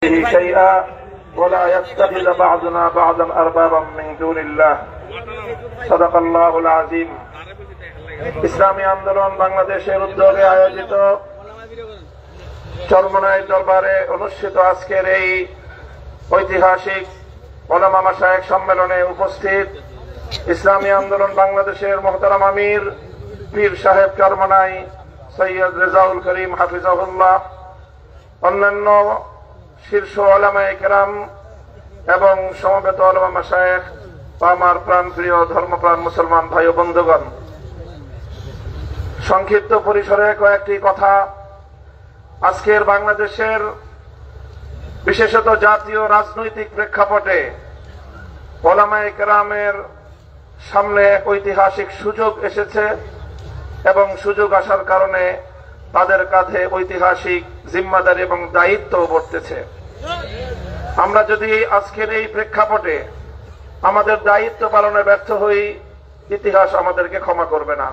شيئا ولا يتخذ بعضنا بعضا أربابا من دون الله صدق الله العظيم। ইসলামী আন্দোলন বাংলাদেশের উদ্যোগে আয়োজিত চরমোনাই দরবারে অনুষ্ঠিত আজকের এই ঐতিহাসিক উলামা মাশায়েখ সম্মেলনে উপস্থিত ইসলামী আন্দোলন বাংলাদেশের মুহতারাম আমির পীর সাহেব চরমোনাই সৈয়দ রেজাউল করিম হাফিজাহুল্লাহ, অন্যান্য শীর্ষ উলামায়ে কেরাম এবং সমবেত উলামা মাশায়েখ, আমার প্রাণপ্রিয় ধর্মপ্রাণ মুসলমান ভাই ও বন্ধুগণ, সংক্ষিপ্ত পরিসরে কয়েকটি কথা। আজকের বাংলাদেশের বিশেষত জাতীয় রাজনৈতিক প্রেক্ষাপটে উলামায়ে কেরামের সামনে এক ঐতিহাসিক সুযোগ এসেছে এবং সুযোগ আসার কারণে তাদের কাঁধে ঐতিহাসিক জিম্মাদারি এবং দায়িত্ব বর্তেছে। আমরা যদি আজকের এই প্রেক্ষাপটে আমাদের দায়িত্ব পালনে ব্যর্থ হই, ইতিহাস আমাদেরকে ক্ষমা করবে না।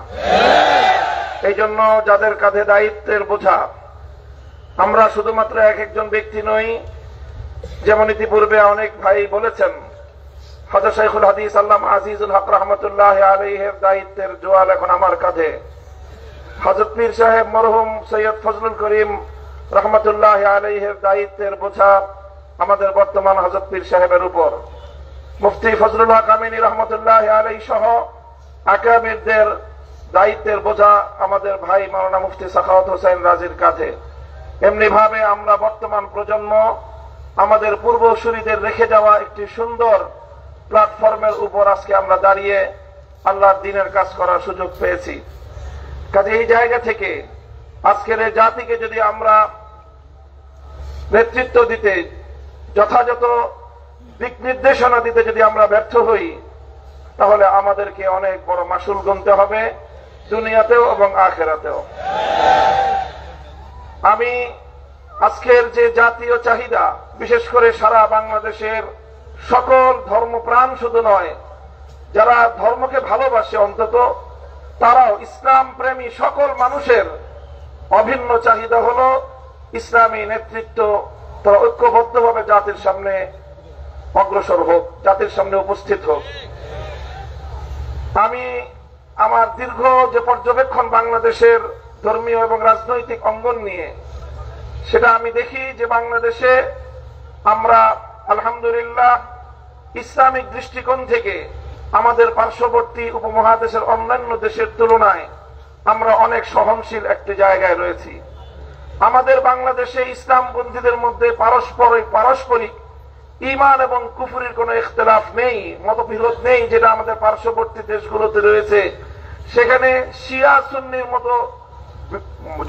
এই জন্য যাদের কাঁধে দায়িত্বের বোঝা, আমরা শুধুমাত্র এক একজন ব্যক্তি নই। যেমন ইতিপূর্বে অনেক ভাই বলেছেন, হযরত শাইখুল হাদিস আল্লামা আজিজুল হক রাহমাতুল্লাহি আলাইহির দায়িত্বের জোয়াল এখন আমার কাঁধে। হযরত পীর সাহেব মরহুম সৈয়দ ফজলুল করিম রহমতুল্লাহ আলাইহির দায়িত্বের বোঝা আমাদের বর্তমান হযরত পীর সাহেবের উপর। মুফতি ফজলুল হক আমিনী রহমতুল্লাহ আলাইহি সহ আকাবিরদের দায়িত্বের বোঝা আমাদের ভাই মাওলানা মুফতি সাখাওয়াত হোসেন রাজির কাঁধে। এমনি ভাবে আমরা বর্তমান প্রজন্ম আমাদের পূর্বসূরীদের রেখে যাওয়া একটি সুন্দর প্ল্যাটফর্মের উপর আজকে আমরা দাঁড়িয়ে আল্লাহর দ্বীনের কাজ করার সুযোগ পেয়েছি। কাজে এই জায়গা থেকে আজকের এই জাতিকে যদি আমরা নেতৃত্ব দিতে, যথাযথ দিক নির্দেশনা দিতে যদি আমরা ব্যর্থ হই, তাহলে আমাদেরকে অনেক বড় মাসুল গুনতে হবে, দুনিয়াতেও এবং আখিরাতেও। আমি আজকের যে জাতীয় চাহিদা, বিশেষ করে সারা বাংলাদেশের সকল ধর্মপ্রাণ শুধু নয়, যারা ধর্মকে ভালোবাসে অন্তত তারাও, ইসলাম প্রেমী সকল মানুষের অভিন্ন চাহিদা হলো ইসলামী নেতৃত্ব তারা ঐক্যবদ্ধভাবে জাতির সামনে অগ্রসর হোক, জাতির সামনে উপস্থিত হোক। আমি আমার দীর্ঘ যে পর্যবেক্ষণ বাংলাদেশের ধর্মীয় এবং রাজনৈতিক অঙ্গন নিয়ে, সেটা আমি দেখি যে বাংলাদেশে আমরা আলহামদুলিল্লাহ ইসলামিক দৃষ্টিকোণ থেকে আমাদের পার্শ্ববর্তী উপমহাদেশের অন্যান্য দেশের তুলনায় আমরা অনেক সহনশীল একটি জায়গায় রয়েছি। আমাদের বাংলাদেশে ইসলামপন্থীদের মধ্যে পারস্পরিক ঈমান এবং কুফরির কোনো ইখতিলাফ নেই, মতবিরোধ নেই, যেটা আমাদের পার্শ্ববর্তী দেশগুলোতে রয়েছে। সেখানে শিয়া সুন্নির মতো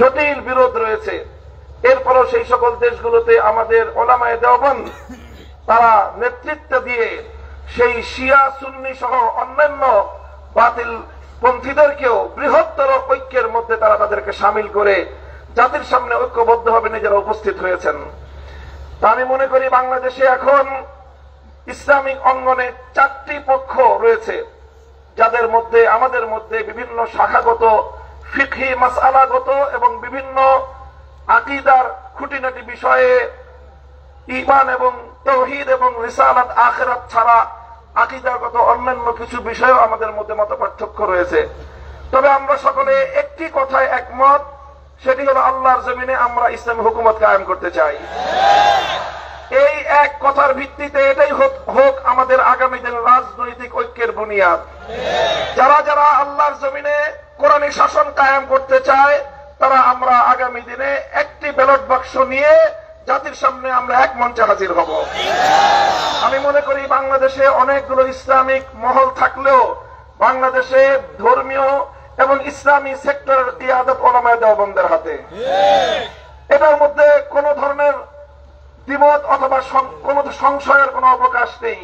জটিল বিরোধ রয়েছে। এরপরও সেই সকল দেশগুলোতে আমাদের উলামায়ে দেওবন্দ তারা নেতৃত্ব দিয়ে সেই শিয়া সুন্নি সহ অন্যান্য বাতিল পন্থীদেরকেও বৃহত্তর ঐক্যের মধ্যে তারা তাদেরকে সামিল করে জাতির সামনে ঐক্যবদ্ধভাবে নিজেরা উপস্থিত হয়েছেন। তা আমি মনে করি বাংলাদেশে এখন ইসলামিক অঙ্গনে 4টি পক্ষ রয়েছে, যাদের মধ্যে আমাদের মধ্যে বিভিন্ন শাখাগত, ফিকহি মাসআলাগত এবং বিভিন্ন আকীদার খুঁটিনাটি বিষয়ে ঈমান এবং তাওহীদ এবং রিসালাত আখিরাত ছাড়া আকীদাগত অন্যান্য কিছু বিষয়ও আমাদের মধ্যে মতপার্থক্য রয়েছে। তবে আমরা সকলে একটি কথায় একমত, সেটি হলো আল্লাহর জমিনে আমরা ইসলামী হুকুমত কায়েম করতে চাই। এই এক কথার ভিত্তিতে এটাই হোক আমাদের আগামী দিনের রাজনৈতিক ঐক্যের বুনিয়াদ। যারা যারা আল্লাহর জমিনে কোরআনী শাসন কায়েম করতে চায়, তারা আমরা আগামী দিনে একটি ব্যালট বাক্স নিয়ে জাতির সামনে আমরা এক মঞ্চে হাজির হব। আমি মনে করি বাংলাদেশে অনেকগুলো ইসলামিক মহল থাকলেও বাংলাদেশে ধর্মীয় এবং ইসলামী সেক্টরের কিয়াদত উলামায়ে দেওবন্দের হাতে। এটার মধ্যে কোন ধরনের দ্বিমত অথবা কোন সংশয়ের কোনো অবকাশ নেই।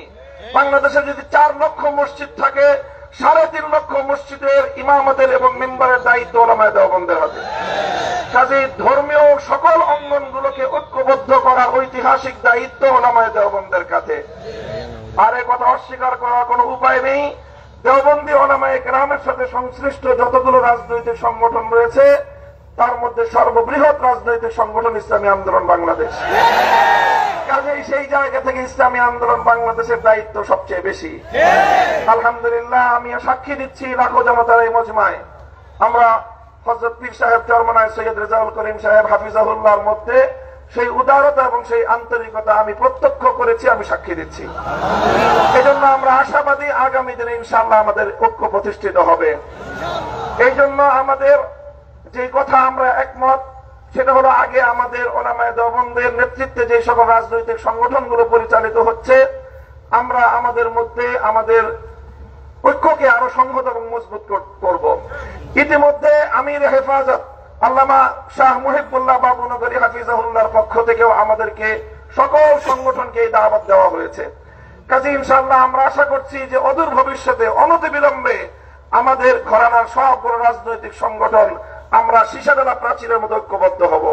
বাংলাদেশে যদি 4 লক্ষ মসজিদ থাকে, 3.5 লক্ষ মসজিদের ইমামতের এবং মিম্বারের দায়িত্ব উলামায়ে দেওবন্দের হাতে। কাজেই ধর্মীয় সকল অঙ্গনগুলোকে ঐক্যবদ্ধ করার ঐতিহাসিক দায়িত্ব উলামায়ে দেওবন্দের কাছে। আর এ কথা অস্বীকার করার কোনো উপায় নেই। দেওবন্দি উলামায়ে কেরামের সাথে সংশ্লিষ্ট যতগুলো রাজনৈতিক সংগঠন রয়েছে, তার মধ্যে সর্ববৃহৎ রাজনৈতিক সংগঠন ইসলামী আন্দোলন বাংলাদেশ। সেই জায়গা থেকে ইসলামী আন্দোলন বাংলাদেশের দায়িত্ব সবচেয়ে বেশি। আলহামদুলিল্লাহ, আমি সাক্ষী দিচ্ছি লাখো জনতার এই মজমায় আমরা হযরত পীর সাহেব চরমনায় সৈয়দ রেজাউল করিম সাহেব হাফিজাহুল্লাহর মধ্যে সেই উদারতা এবং সেই আন্তরিকতা আমি প্রত্যক্ষ করেছি, আমি সাক্ষী দিচ্ছি। এজন্য আমরা আশাবাদী আগামী দিনে ইনশাআল্লাহ আমাদের ঐক্য প্রতিষ্ঠিত হবে। এই জন্য আমাদের যে কথা আমরা একমত, সেটা হলো আগে আমাদের উলামায়ে দেওবন্দের নেতৃত্বে যে সকল রাজনৈতিক সংগঠনগুলো পরিচালিত হচ্ছে, আমরা আমাদের মধ্যে আমাদের ঐক্যকে আরো সংহত এবং মজবুত করব। ইতিমধ্যে আমির হেফাজত আল্লামা শাহ মুহিবুল্লাহ বাবুনগরী হাফিজাহুল্লাহর পক্ষ থেকেও আমাদেরকে সকল সংগঠনকে এই দাওয়াত দেওয়া হয়েছে। কাজে ইনশাআল্লাহ আমরা আশা করছি যে অদূর ভবিষ্যতে অনতিবিলম্বে আমাদের ঘরানার সবগুলো রাজনৈতিক সংগঠন আমরা সীসাডালা প্রাচীরের মতো ঐক্যবদ্ধ হব।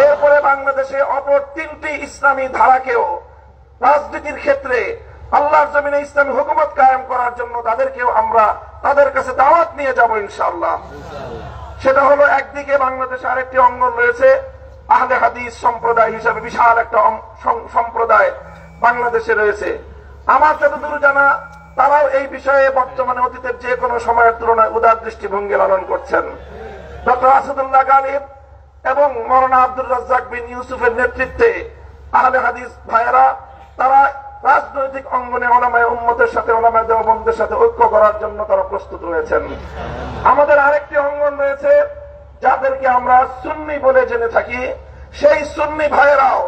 এরপরে বাংলাদেশে অপর তিনটি ইসলামী ধারাকেও রাজনীতির ক্ষেত্রে আল্লাহর জমিনে ইসলামী হুকুমত কায়েম করার জন্য তাদেরকেও আমরা তাদের কাছে দাওয়াত নিয়ে যাব ইনশাআল্লাহ। সেটা হলো, একদিকে বাংলাদেশে আরেকটি অঙ্গন রয়েছে আহলে হাদিস সম্প্রদায় হিসাবে বিশাল একটা সম্প্রদায় বাংলাদেশে রয়েছে। আমার যতদূর জানা তারাও এই বিষয়ে বর্তমানে অতীতের যে কোনো সময়ের তুলনায় উদার দৃষ্টিভঙ্গি লালন করছেন। ডক্টর আসাদুল্লাহ গালিব এবং মৌলানা আব্দুর রাজ্জাক বিন ইউসুফের নেতৃত্বে আহলে হাদিস ভাইয়েরা তারা রাজনৈতিক অঙ্গনে উলামায়ে উম্মতের সাথে উলামায়ে দেওবন্দের সাথে ঐক্য করার জন্য তারা প্রস্তুত রয়েছেন। আমাদের আরেকটি অঙ্গন রয়েছে যাদেরকে আমরা সুন্নি বলে জেনে থাকি, সেই সুন্নি ভাইয়েরাও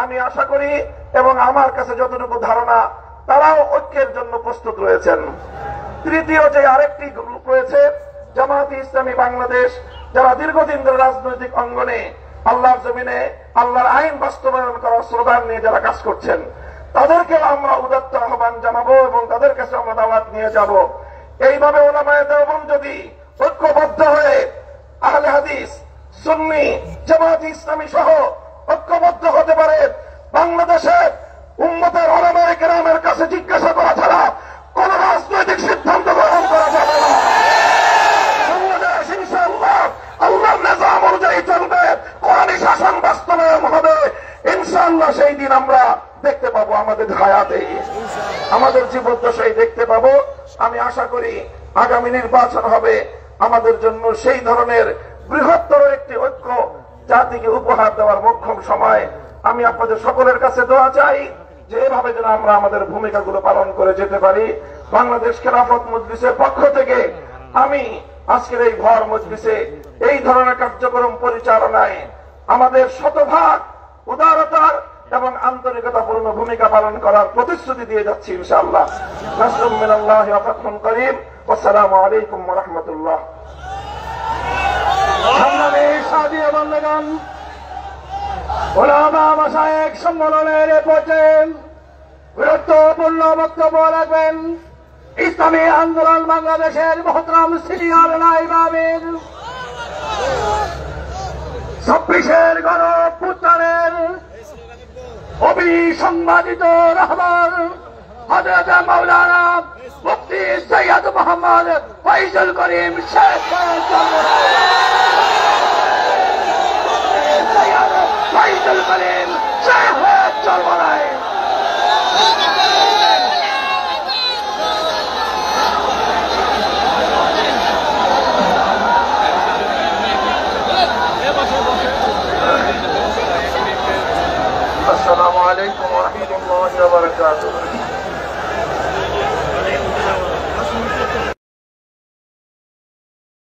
আমি আশা করি এবং আমার কাছে যতটুকু ধারণা তারাও ঐক্যের জন্য প্রস্তুত রয়েছেন। তৃতীয় যে আরেকটি গ্রুপ রয়েছে জামায়াতে ইসলামী বাংলাদেশ, যারা দীর্ঘদিন ধরে রাজনৈতিক অঙ্গনে আল্লাহর জমিনে আল্লাহর আইন বাস্তবায়ন করার স্লোগান নিয়ে যারা কাজ করছেন, তাদেরকে আমরা উদাত্ত আহ্বান জানাবো এবং তাদের কাছে আমরা দাওয়াত নিয়ে যাব। এইভাবে উলামায়ে দেওবন্দ যদি ঐক্যবদ্ধ হয়ে আহলে হাদিস সুন্নি জামায়াতে ইসলামী সহ ঐক্যবদ্ধ হতে পারে, বাংলাদেশের উম্মতের উলামায়ে কেরামের কাছে জিজ্ঞাসা করা ছাড়া কোন রাজনৈতিক সিদ্ধান্ত গ্রহণ করা যাবে না। বাংলাদেশ ইনশাআল্লাহ আল্লাহর নিজাম অনুযায়ী চলবে, কোরআনী শাসন বাস্তবায়ন হবে ইনশাআল্লাহ। সেই দিন আমরা দেখতে পাবো, আমাদের হায়াতে আমাদের জীবদ্দশায় দেখতে পাবো। আমি আশা করি আগামী নির্বাচন হবে আমাদের জন্য সেই ধরনের বৃহত্তর একটি ঐক্য জাতিকে উপহার দেওয়ার মোক্ষম সময়। আমি আপনাদের সকলের কাছে দোয়া চাই যে এভাবে যেন আমরা আমাদের ভূমিকাগুলো পালন করে যেতে পারি। বাংলাদেশ খেলাফত মজলিসের পক্ষ থেকে আমি আজকের এই ভর মজলিসে এই ধরনের কার্যক্রম পরিচালনায় আমাদের শতভাগ উদারতার এবং আন্তরিকতাপূর্ণ ভূমিকা পালন করার প্রতিশ্রুতি দিয়ে যাচ্ছি ইনশাআল্লাহ। নাসরুম মিনাল্লাহি ওয়া ফাতহুন করিম। আসসালামু আলাইকুম ওয়া রাহমাতুল্লাহ। সংগ্রামী সাথী ও বন্ধুগণ, উলামা মাশায়েখ সম্মেলনের পর্যায়ে গুরুত্বপূর্ণ বক্তব্য রাখবেন ইসলামী আন্দোলন বাংলাদেশের মহতরম সিনিয়র নায়েব আমির, ২৬-এর গণঅভ্যুত্থানের অবিসংবাদিত রহমান হযরত মাওলানা মুফতি সৈয়দ মোহাম্মদ ফয়জুল করিম শেখ ফয়জুল করিম শেখ চরমনায়। আসসালামু আলাইকুম ওয়া রাহমাতুল্লাহি ওয়া বারাকাতুহু।